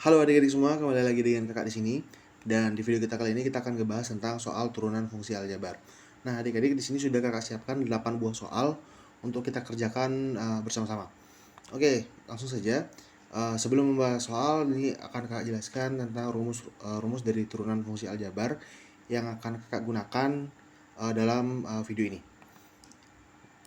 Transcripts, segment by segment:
Halo adik-adik semua, kembali lagi dengan kakak di sini. Dan di video kita kali ini kita akan ngebahas tentang soal turunan fungsi aljabar. Nah, adik-adik di sini sudah kakak siapkan 8 buah soal untuk kita kerjakan bersama-sama. Oke, langsung saja. Sebelum membahas soal, ini akan kakak jelaskan tentang rumus dari turunan fungsi aljabar yang akan kakak gunakan dalam video ini.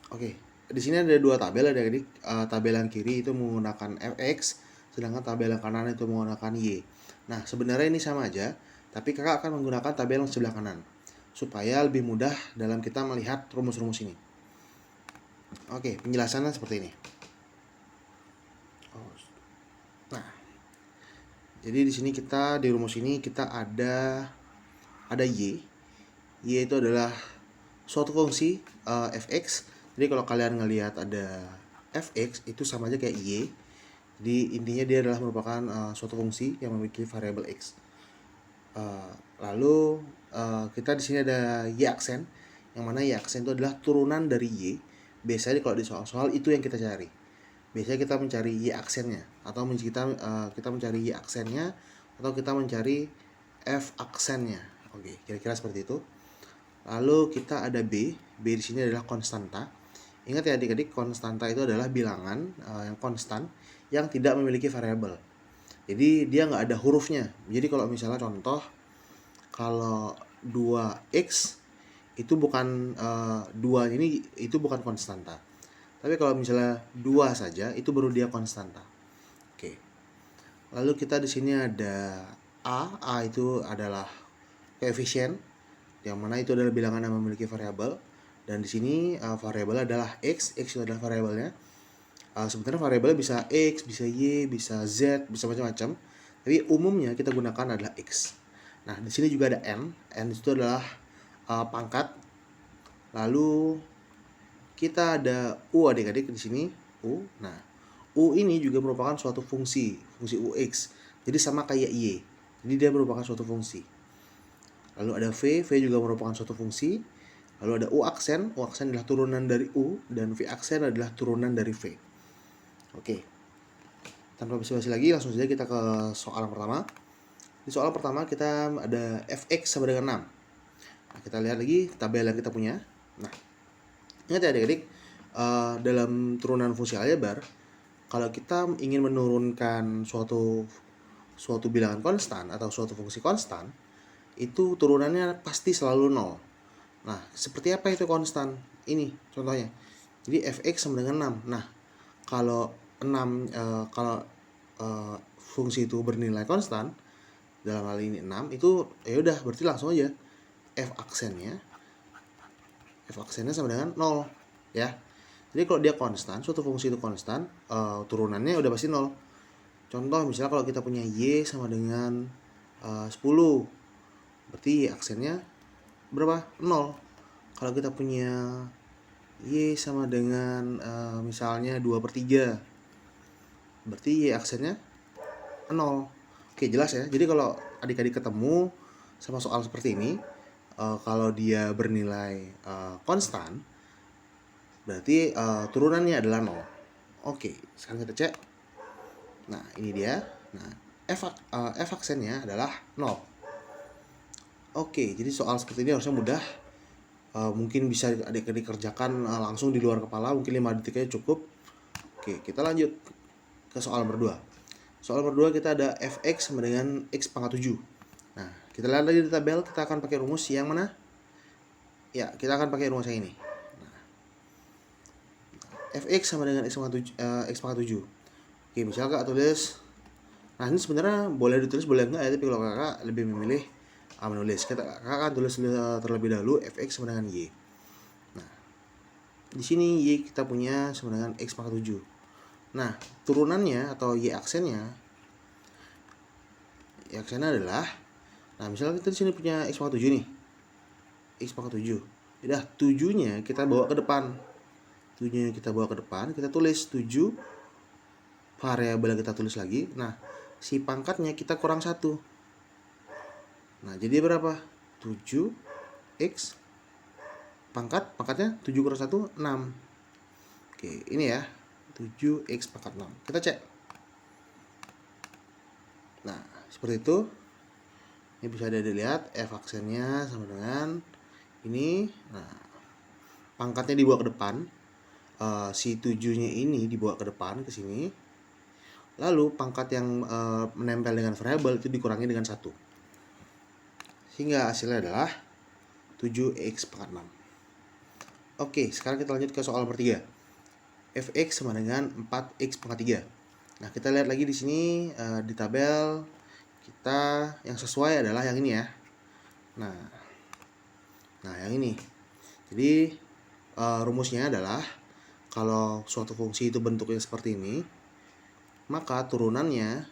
Oke, di sini ada dua tabel adik-adik. Tabel yang kiri itu menggunakan fx, sedangkan tabel yang kanan itu menggunakan y. Nah, sebenarnya ini sama aja, tapi kakak akan menggunakan tabel yang sebelah kanan supaya lebih mudah dalam kita melihat rumus-rumus ini. Oke, penjelasannya seperti ini. Nah, jadi di sini di rumus ini kita ada y. Y itu adalah suatu fungsi fx. Jadi kalau kalian ngelihat ada fx itu sama aja kayak y. Jadi intinya dia adalah merupakan suatu fungsi yang memiliki variabel x. Lalu kita di sini ada y aksen, yang mana y aksen itu adalah turunan dari y. Biasanya kalau di soal-soal itu yang kita cari. Biasanya kita mencari y aksennya, atau kita mencari y aksennya, atau kita mencari f aksennya. Oke, kira-kira seperti itu. Lalu kita ada b. B di sini adalah konstanta. Ingat ya adik-adik, konstanta itu adalah bilangan yang konstan yang tidak memiliki variabel. Jadi dia nggak ada hurufnya. Jadi kalau misalnya contoh, kalau 2x itu bukan 2 ini itu bukan konstanta. Tapi kalau misalnya 2 saja itu baru dia konstanta. Oke. Lalu kita di sini ada a. A itu adalah koefisien, yang mana itu adalah bilangan yang memiliki variabel. Dan di sini variabel adalah x. X itu adalah variabelnya. Sebenarnya variabelnya bisa x, bisa y, bisa z, bisa macam-macam. Tapi umumnya kita gunakan adalah x. Nah, di sini juga ada n. N itu adalah pangkat. Lalu kita ada u adik-adik di sini, u. Nah, u ini juga merupakan suatu fungsi ux. Jadi sama kayak y. Jadi dia merupakan suatu fungsi. Lalu ada v. V juga merupakan suatu fungsi. Lalu ada u aksen. U aksen adalah turunan dari u, dan v aksen adalah turunan dari v. Oke. Tanpa basa-basi lagi, langsung saja kita ke soal pertama. Di soal pertama kita ada fx sama dengan 6. Nah, kita lihat lagi tabel yang kita punya. Nah, ingat ya adik-adik, dalam turunan fungsi aljabar, kalau kita ingin menurunkan suatu bilangan konstan atau suatu fungsi konstan, itu turunannya pasti selalu 0. Nah, seperti apa itu konstan? Ini contohnya. Jadi fx sama dengan 6. Nah, kalau fungsi itu bernilai konstan, dalam hal ini 6, itu ya udah berarti langsung aja f aksennya sama dengan 0 ya. Jadi kalau dia konstan, suatu fungsi itu konstan, turunannya udah pasti 0. Contoh misalnya kalau kita punya y sama dengan 10, berarti y aksennya berapa? 0. Kalau kita punya y sama dengan misalnya 2/3, berarti y aksennya 0. Oke, jelas ya. Jadi kalau adik-adik ketemu sama soal seperti ini, kalau dia bernilai konstan, berarti turunannya adalah 0. Oke, sekarang kita cek. Nah, ini dia. Nah, f aksennya adalah 0. Oke, jadi soal seperti ini harusnya mudah. Mungkin bisa adik-adik kerjakan langsung di luar kepala, mungkin 5 detik aja cukup. Oke, kita lanjut ke soal nomor 2. Soal nomor 2 kita ada fx sama dengan x pangkat 7. Nah, kita lihat lagi di tabel, kita akan pakai rumus yang mana? Ya, kita akan pakai rumus yang ini. Nah, fx sama dengan x pangkat 7. Oke, misalnya kakak tulis. Nah, ini sebenarnya boleh ditulis, boleh enggak ya, tapi kalau kakak lebih memilih menulis. Kakak akan tulis terlebih dahulu fx sama dengan y. Nah, di sini y kita punya sama dengan x pangkat 7. Nah, turunannya atau y aksennya adalah, nah misalnya kita di sini punya x pangkat 7 nih. X pangkat 7. Udah 7-nya kita bawa ke depan. 7-nya kita bawa ke depan, kita tulis 7, variabel yang kita tulis lagi. Nah, si pangkatnya kita kurang 1. Nah, jadi berapa? 7x pangkatnya 7 kurang 1, 6. Oke, ini ya. 7x pangkat 6. Kita cek. Nah, seperti itu. Ini bisa dilihat F aksennya sama dengan ini. Nah, pangkatnya dibawa ke depan. Si 7-nya ini dibawa ke depan ke sini. Lalu pangkat yang menempel dengan variabel itu dikurangi dengan 1. Sehingga hasilnya adalah 7x pangkat 6. Oke, sekarang kita lanjut ke soal nomor 3. Fx sama dengan 4x pangkat 3. Nah, kita lihat lagi di sini di tabel kita yang sesuai adalah yang ini ya. Nah yang ini. Jadi rumusnya adalah kalau suatu fungsi itu bentuknya seperti ini, maka turunannya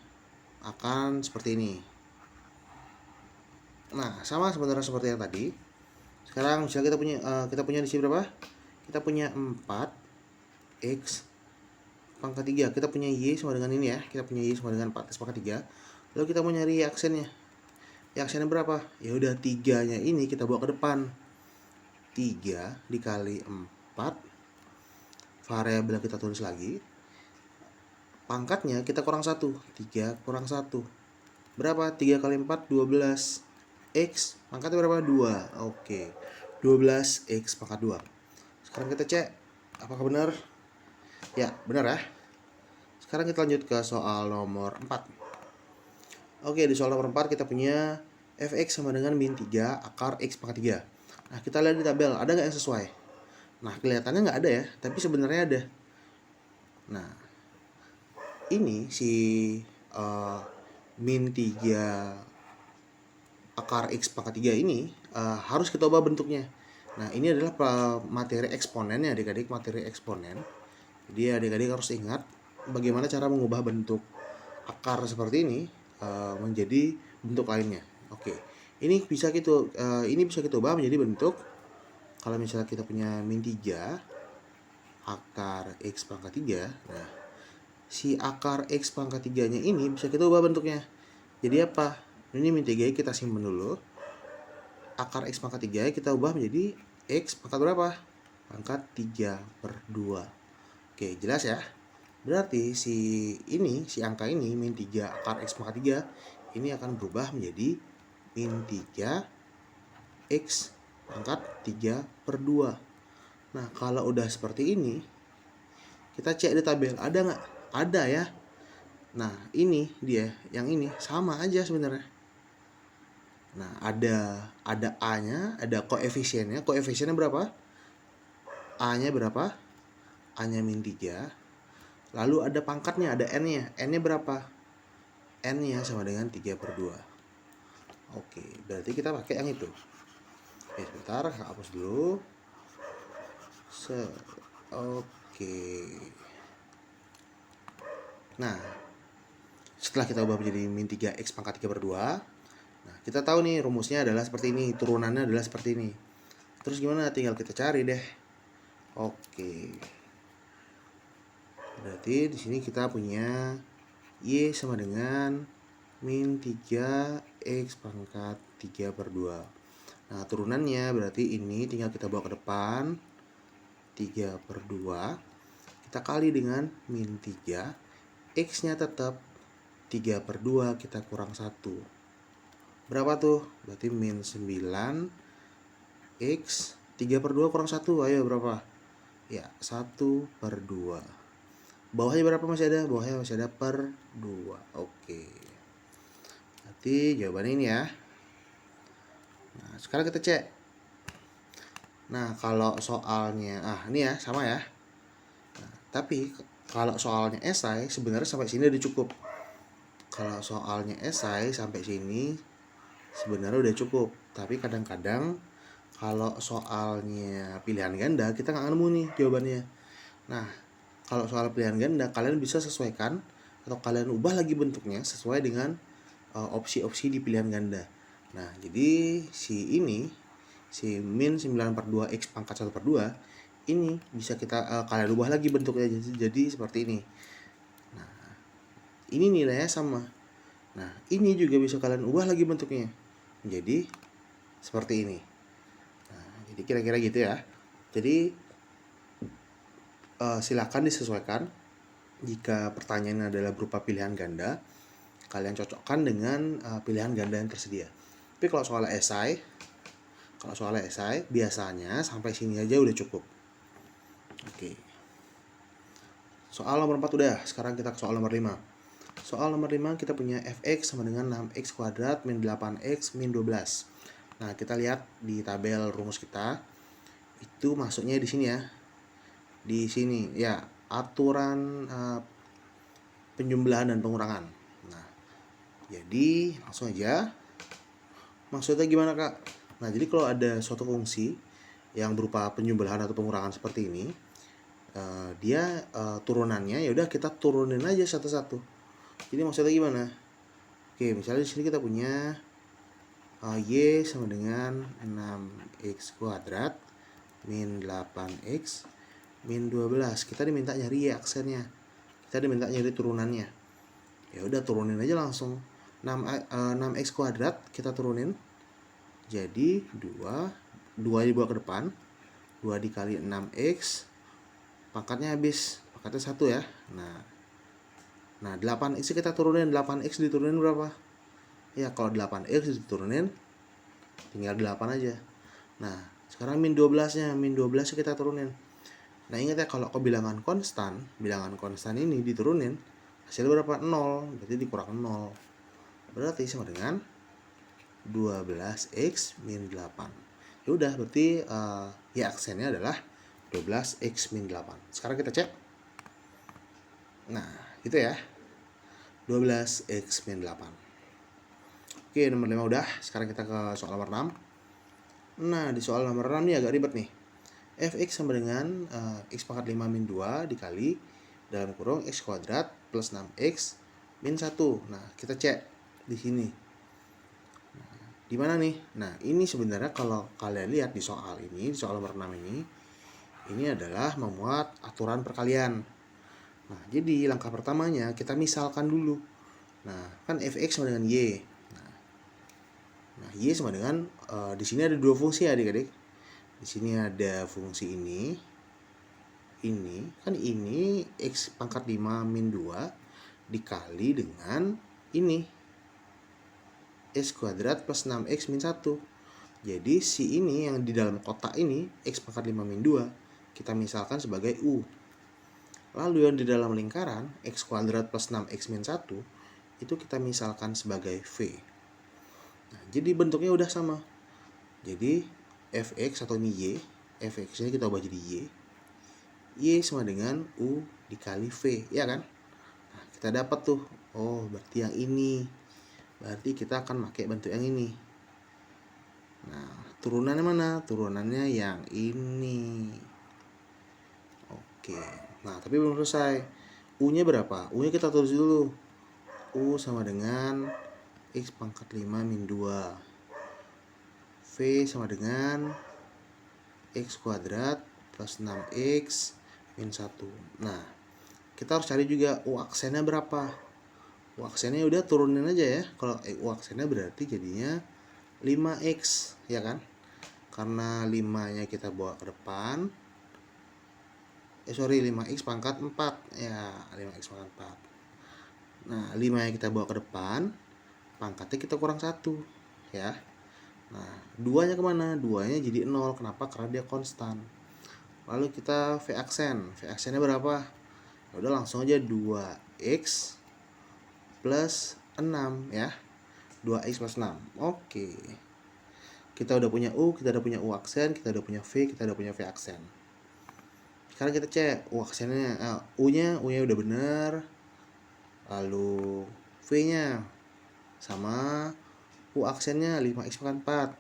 akan seperti ini. Nah, sama sebenarnya seperti yang tadi. Sekarang misalnya kita punya di sini berapa? Kita punya 4x pangkat 3. Kita punya y sama dengan ini ya. Kita punya y sama dengan 4x pangkat 3. Lalu kita mau nyari aksennya. Ya aksennya berapa? Ya udah 3-nya ini kita bawa ke depan. 3 dikali 4. Variabel kita tulis lagi. Pangkatnya kita kurang 1. 3 kurang 1. Berapa? 3 kali 4 12. X pangkatnya berapa? 2. Oke. 12x pangkat 2. Sekarang kita cek apakah benar? Ya, benar ya. Sekarang kita lanjut ke soal nomor 4. Oke, di soal nomor 4 kita punya fx sama dengan min 3 akar x pangkat 3. Nah, kita lihat di tabel, ada nggak yang sesuai? Nah, kelihatannya nggak ada ya, tapi sebenarnya ada. Nah, ini si min 3 akar x pangkat 3 ini harus kita ubah bentuknya. Nah, ini adalah materi eksponennya adik-adik, materi eksponen. Jadi adik-adik harus ingat bagaimana cara mengubah bentuk akar seperti ini menjadi bentuk lainnya. Oke. Ini bisa kita ubah menjadi bentuk, kalau misalnya kita punya min 3 akar x pangkat 3. Nah, si akar x pangkat 3-nya ini bisa kita ubah bentuknya. Jadi apa? Ini min 3 kita simpan dulu. Akar x pangkat 3 kita ubah menjadi x pangkat berapa? Pangkat 3/2. Oke, jelas ya? Berarti si angka ini min 3 akar x pangkat 3 ini akan berubah menjadi min 3 x pangkat 3/2. Nah, kalau udah seperti ini, kita cek di tabel, ada nggak? Ada ya. Nah, ini dia, yang ini sama aja sebenarnya. Nah, ada A-nya, ada koefisiennya. Koefisiennya berapa? A-nya berapa? A-nya min 3. Lalu ada pangkatnya, ada N-nya. N-nya berapa? N-nya sama dengan 3/2. Oke, berarti kita pakai yang itu. Oke, sebentar, hapus dulu. Oke. Nah, setelah kita ubah menjadi min 3x pangkat 3/2, nah, kita tahu nih rumusnya adalah seperti ini, turunannya adalah seperti ini. Terus gimana? Tinggal kita cari deh. Oke. Berarti di sini kita punya y sama dengan min 3x pangkat 3/2. Nah, turunannya berarti ini tinggal kita bawa ke depan. 3/2 kita kali dengan min 3. X-nya tetap 3/2 kita kurang 1. Berapa tuh? Berarti min 9 X 3/2 kurang 1. Ayo berapa? Ya, 1/2. Bawahnya berapa masih ada? Bawahnya masih ada per 2. Oke. Berarti jawabannya ini ya. Nah, sekarang kita cek. Nah, kalau soalnya ini ya, sama ya. Nah, tapi kalau soalnya esai sebenarnya sampai sini udah cukup. Kalau soalnya esai sampai sini sebenarnya udah cukup. Tapi kadang-kadang kalau soalnya pilihan ganda kita nggak nemu nih jawabannya. Nah, kalau soal pilihan ganda kalian bisa sesuaikan atau kalian ubah lagi bentuknya sesuai dengan opsi-opsi di pilihan ganda. Nah, jadi si min 9/2 x pangkat 1/2 ini bisa kita kalian ubah lagi bentuknya jadi seperti ini. Nah, ini nilainya sama. Nah, ini juga bisa kalian ubah lagi bentuknya menjadi seperti ini. Nah, jadi kira-kira gitu ya. Jadi silakan disesuaikan jika pertanyaannya adalah berupa pilihan ganda. kalian cocokkan dengan pilihan ganda yang tersedia. Tapi kalau soal esai biasanya sampai sini aja udah cukup. Oke. Soal nomor 4 udah, sekarang kita ke soal nomor 5. Soal nomor 5 kita punya fx sama dengan 6x kuadrat min 8x min 12. Nah, kita lihat di tabel rumus kita. Itu masuknya di sini ya. Di sini ya, aturan penjumlahan dan pengurangan. Nah, jadi langsung aja. Maksudnya gimana, Kak? Nah, jadi kalau ada suatu fungsi yang berupa penjumlahan atau pengurangan seperti ini, dia turunannya ya udah kita turunin aja satu-satu. Jadi maksudnya gimana? Oke, misalnya di sini kita punya y sama dengan 6x kuadrat min 8x min 12. Kita diminta nyari y aksennya. Kita diminta nyari turunannya. Ya udah turunin aja langsung. 6x kuadrat kita turunin. Jadi 2 dibawa ke depan. 2 dikali 6x, pangkatnya habis, pangkatnya 1 ya. Nah 8x kita turunin. 8x diturunin berapa? Ya kalau 8x diturunin tinggal 8 aja. Nah sekarang min 12 nya kita turunin. Nah ingat ya, kalau bilangan konstan ini diturunin, hasilnya berapa? 0, berarti dikurang 0. Berarti sama dengan 12x min 8. Ya udah, berarti ya aksennya adalah 12x min 8. Sekarang kita cek. Nah, gitu ya. 12x min 8. Oke, nomor 5 udah. Sekarang kita ke soal nomor 6. Nah, di soal nomor 6 ini agak ribet nih. Fx sama dengan x pangkat 5 min 2 dikali dalam kurung x kuadrat plus 6x min 1. Nah, kita cek di sini. Di mana nih? Nah, ini sebenarnya kalau kalian lihat di soal nomor 6 ini adalah memuat aturan perkalian. Nah, jadi langkah pertamanya kita misalkan dulu. Nah, kan fx sama dengan y. Nah, y sama dengan di sini ada dua fungsi ya, adik-adik. Di sini ada fungsi ini. Ini x pangkat 5 min 2 dikali dengan ini x kuadrat plus 6x min 1. Jadi si ini yang di dalam kotak ini, x pangkat 5 min 2, kita misalkan sebagai u. Lalu yang di dalam lingkaran, x kuadrat plus 6x min 1, itu kita misalkan sebagai v. Nah, jadi bentuknya udah sama. Jadi fx atau ini y, fx ini kita ubah jadi y sama dengan u dikali v, ya kan? Nah, kita dapat tuh, oh berarti yang ini. Berarti kita akan pakai bentuk yang ini. Nah, turunannya mana? Turunannya yang ini. Oke. Nah, tapi belum selesai. U-nya berapa? U-nya kita tulis dulu. U sama dengan x pangkat 5 min 2. V sama dengan x kuadrat plus 6x min 1. Nah, kita harus cari juga U aksennya berapa. U aksennya udah turunin aja ya. Kalau U aksennya berarti jadinya 5x, ya kan? Karena 5-nya kita bawa ke depan. 5x pangkat 4. Ya, 5x pangkat 4. Nah, 5-nya kita bawa ke depan, pangkatnya kita kurang 1, ya. Nah, 2-nya kemana? 2-nya jadi 0. Kenapa? Karena dia konstan. Lalu kita V aksen. V aksennya berapa? Ya udah langsung aja 2x plus 6 ya. 2x plus 6. Oke. Kita udah punya U, kita udah punya U aksen, kita udah punya V, kita udah punya V aksen. Sekarang kita cek U aksennya, U-nya udah bener. Lalu V-nya sama U aksennya 5x pangkat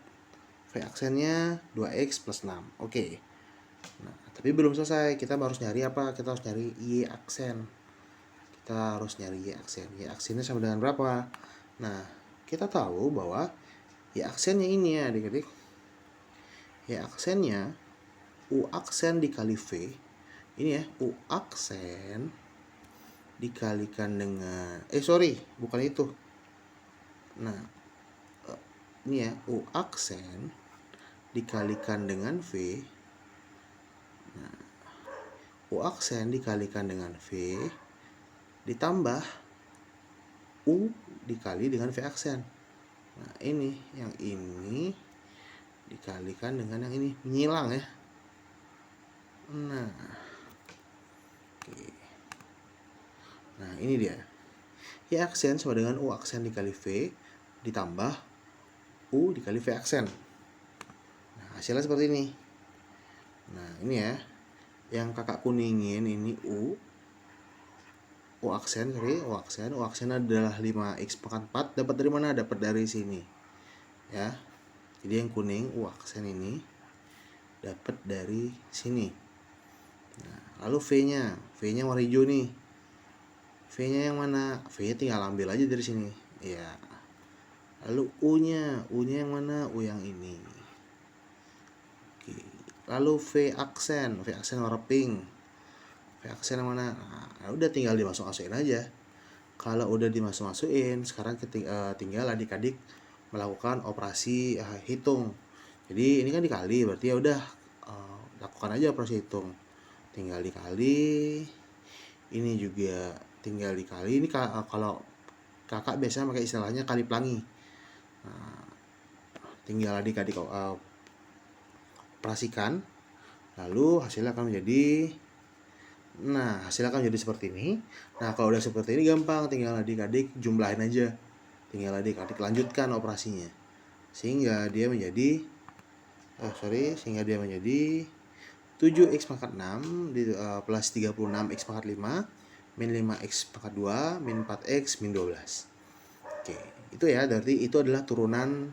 4. V aksennya 2x plus 6. Oke. Nah, tapi belum selesai. Kita harus nyari apa? Kita harus nyari Y aksen. Kita harus nyari Y aksen. Y aksennya sama dengan berapa? Nah, kita tahu bahwa Y aksennya ini ya, adik-adik. Y aksennya U aksen dikali V. Ini ya, U aksen dikalikan dengan bukan itu. Nah, ini ya, U aksen dikalikan dengan V. Nah, U aksen dikalikan dengan V ditambah U dikali dengan V aksen. Nah ini, yang ini dikalikan dengan yang ini, menyilang ya. Nah, oke. Nah ini dia, Y aksen sama dengan U aksen dikali V ditambah U dikali V aksen. Nah hasilnya seperti ini. Nah ini ya, yang kakak kuningin ini U aksen, U aksen adalah 5x pangkat 4. Dapat dari mana? Dapat dari sini ya. Jadi yang kuning U aksen ini dapat dari sini. Nah, lalu V-nya warna hijau nih. V-nya yang mana? V-nya tinggal ambil aja dari sini. Ya. Lalu U-nya yang mana? U yang ini. Oke. Lalu V aksen warna pink. V aksen yang mana? Nah, udah tinggal dimasuk-masukin aja. Kalau udah dimasuk-masukin, sekarang tinggal adik-adik melakukan operasi hitung. Jadi ini kan dikali, berarti ya udah lakukan aja operasi hitung. Tinggal dikali, ini juga tinggal dikali. Ini kalau kakak biasanya pakai istilahnya kali pelangi. Nah, tinggal adik-adik operasikan, lalu hasilnya akan menjadi, nah hasilnya akan jadi seperti ini. Nah kalau udah seperti ini gampang, tinggal adik-adik jumlahin aja, tinggal adik-adik lanjutkan operasinya sehingga dia menjadi 7x pangkat 6 plus 36x pangkat 5 min 5x pangkat 2 min 4x min 12. Oke, itu ya, berarti itu adalah turunan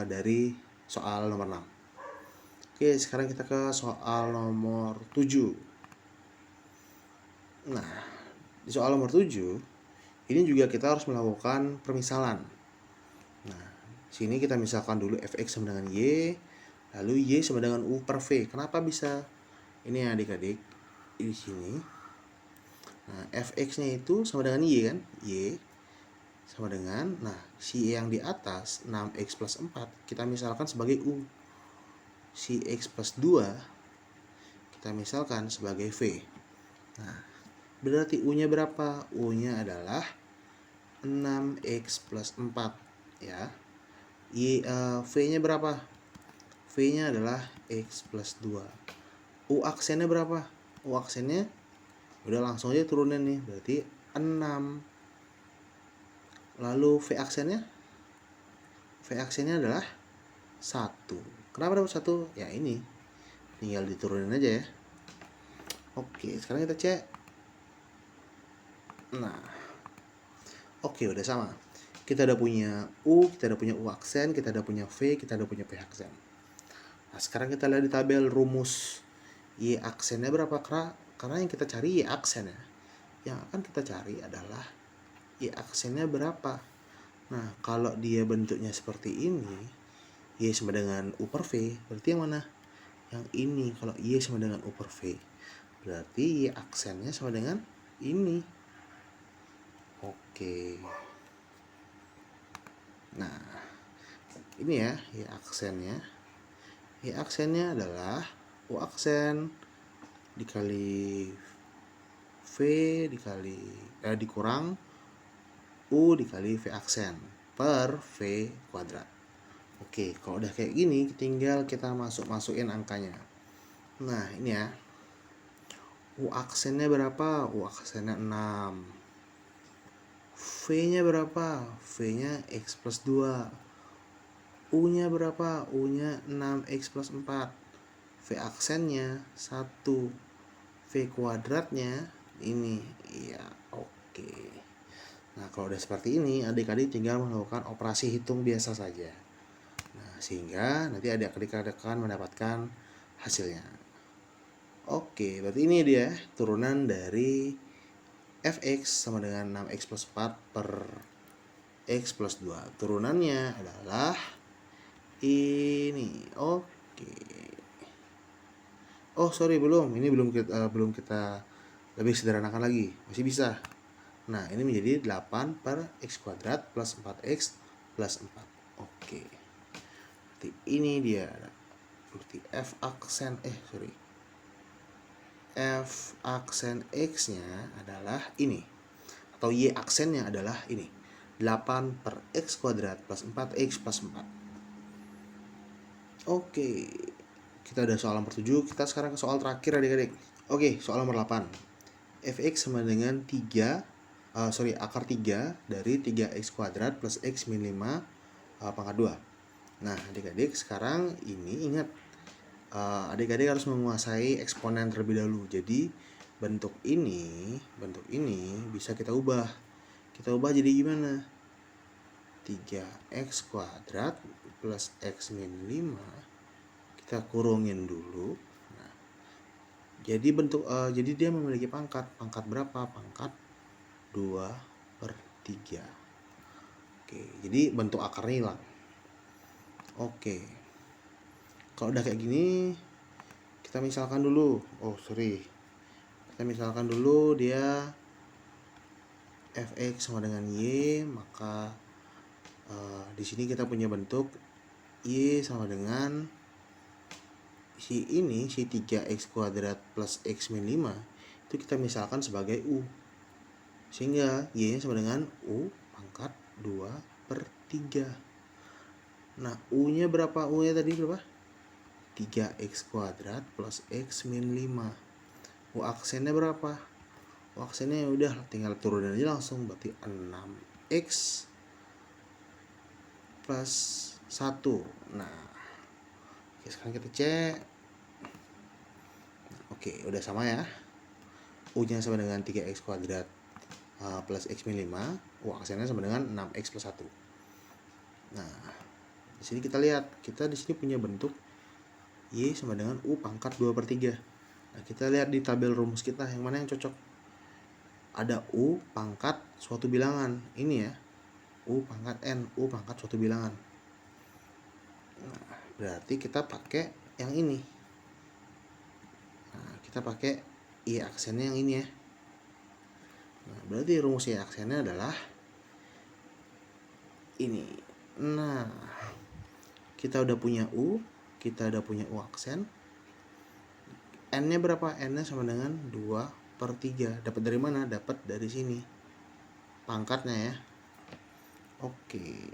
dari soal nomor 6. Oke, sekarang kita ke soal nomor 7. Nah, di soal nomor 7 ini juga kita harus melakukan permisalan. Nah, sini kita misalkan dulu fx sama dengan y, lalu y sama dengan u per v. Kenapa bisa? Ini ya adik-adik, di sini. Nah, fx-nya itu sama dengan y kan? Y sama dengan, nah si yang di atas 6x plus 4 kita misalkan sebagai u. Si x plus 2 kita misalkan sebagai v. Nah, berarti u-nya berapa? U-nya adalah 6x plus 4 ya. V-nya berapa? V-nya adalah x plus 2. U aksennya berapa? U aksennya udah langsung aja turunin nih, berarti 6. Lalu V aksennya adalah 1. Kenapa dapat 1? Ya ini, tinggal diturunin aja ya. Oke, sekarang kita cek. Nah, oke, udah sama. Kita udah punya U, kita udah punya U aksen, kita udah punya V, kita udah punya V aksen. Nah, sekarang kita lihat di tabel rumus Y aksennya berapa? Karena yang kita cari Y aksen ya. Yang akan kita cari adalah Y aksennya berapa. Nah, kalau dia bentuknya seperti ini, Y sama dengan U per V, berarti yang mana? Yang ini. Kalau Y sama dengan U per V, berarti Y aksennya sama dengan ini. Oke. Nah, ini ya Y aksennya. Y aksennya adalah U aksen dikali V dikurang U dikali V aksen per V kuadrat. Oke, kalau udah kayak gini tinggal kita masukin angkanya. Nah, ini ya. U aksennya berapa? U aksennya 6. V-nya berapa? V-nya X plus 2. U-nya berapa? U-nya 6X plus 4. V aksennya 1. V kuadratnya ini. Iya, oke. Nah, kalau udah seperti ini, adik-adik tinggal melakukan operasi hitung biasa saja. Nah, sehingga nanti adik-adik akan mendapatkan hasilnya. Oke, berarti ini dia turunan dari fx sama dengan 6x plus 4 per x plus 2. Turunannya adalah ini. Oke. Oh, sorry, ini belum kita lebih sederhanakan lagi. Masih bisa. Nah, ini menjadi 8 per x kuadrat plus 4x plus 4. Oke. Berarti ini dia. Berarti f aksen x-nya adalah ini. atau Y aksennya adalah ini, 8 per X kuadrat plus 4X plus 4. Oke, kita udah soal nomor 7, kita sekarang ke soal terakhir adik-adik. Oke, soal nomor 8. Fx sama dengan 3, akar 3 dari 3x kuadrat plus x min 5 pangkat 2. Nah, adik-adik sekarang ini ingat, adik-adik harus menguasai eksponen terlebih dahulu. Jadi bentuk ini bisa kita ubah. Kita ubah jadi gimana? 3x kuadrat plus x min 5 kita kurungin dulu. Nah, jadi jadi dia memiliki pangkat berapa? Pangkat 2/3. Oke, jadi bentuk akarnya hilang. Oke, kalau udah kayak gini, kita misalkan dulu, kita misalkan dulu dia fx sama dengan y, maka di sini kita punya bentuk y sama dengan si 3x kuadrat plus x min 5 itu kita misalkan sebagai u, sehingga y nya sama dengan u pangkat 2/3. Nah, u-nya berapa? U-nya tadi berapa? 3x kuadrat plus x min 5. U aksennya berapa? U aksennya udah tinggal turunin aja langsung, berarti 6x plus 1. Nah, oke, sekarang kita cek. Oke, udah sama ya. U-nya sama dengan 3x kuadrat plus x min 5. U aksennya sama dengan 6x plus 1. Nah, di sini kita lihat, kita di sini punya bentuk y sama dengan u pangkat 2/3. Nah, kita lihat di tabel rumus kita yang mana yang cocok. Ada u pangkat suatu bilangan. Ini ya, u pangkat n, u pangkat suatu bilangan. Nah, berarti kita pakai yang ini. Nah, kita pakai y aksennya yang ini ya. Nah, berarti rumus y aksennya adalah ini. Nah, kita udah punya u, kita udah punya u aksen. N-nya berapa? N-nya sama dengan 2/3. Dapat dari mana? Dapat dari sini. Pangkatnya ya. Oke.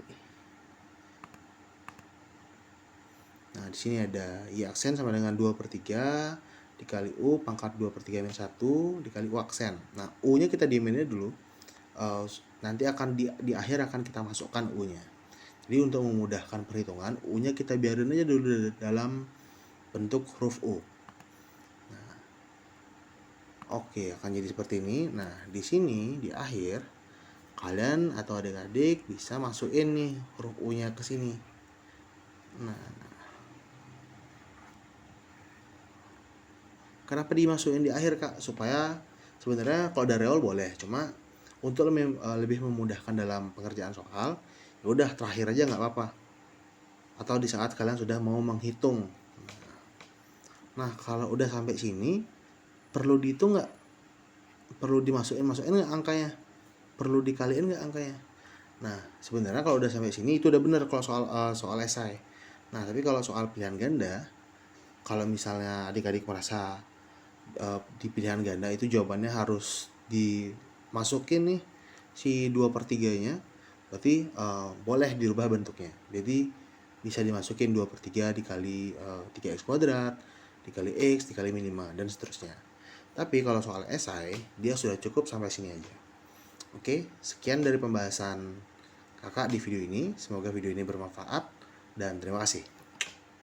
Nah, di sini ada y aksen sama dengan 2/3 dikali u pangkat 2/3 min 1 dikali u aksen. Nah, u-nya kita diemin dulu. Nanti akan di akhir akan kita masukkan u-nya. Jadi untuk memudahkan perhitungan, u-nya kita biarin aja dulu dalam bentuk huruf u. Nah, oke, akan jadi seperti ini. Nah, di sini di akhir kalian atau adik-adik bisa masukin nih huruf u-nya ke sini. Nah, kenapa dimasukin di akhir, Kak? Supaya sebenarnya kalau dari awal boleh, cuma untuk lebih memudahkan dalam pengerjaan soal, ya udah terakhir aja nggak apa-apa, atau di saat kalian sudah mau menghitung. Nah, kalau udah sampai sini perlu dihitung nggak? Perlu masukin nggak angkanya? Perlu dikaliin nggak angkanya? Nah, sebenarnya kalau udah sampai sini itu udah bener kalau soal esai. Nah, tapi kalau soal pilihan ganda, kalau misalnya adik-adik merasa di pilihan ganda itu jawabannya harus dimasukin nih si 2/3-nya, berarti boleh dirubah bentuknya. Jadi bisa dimasukin 2/3 dikali 3x kuadrat dikali x dikali min 5 dan seterusnya. Tapi kalau soal esai dia sudah cukup sampai sini aja. Oke, sekian dari pembahasan kakak di video ini. Semoga video ini bermanfaat dan terima kasih.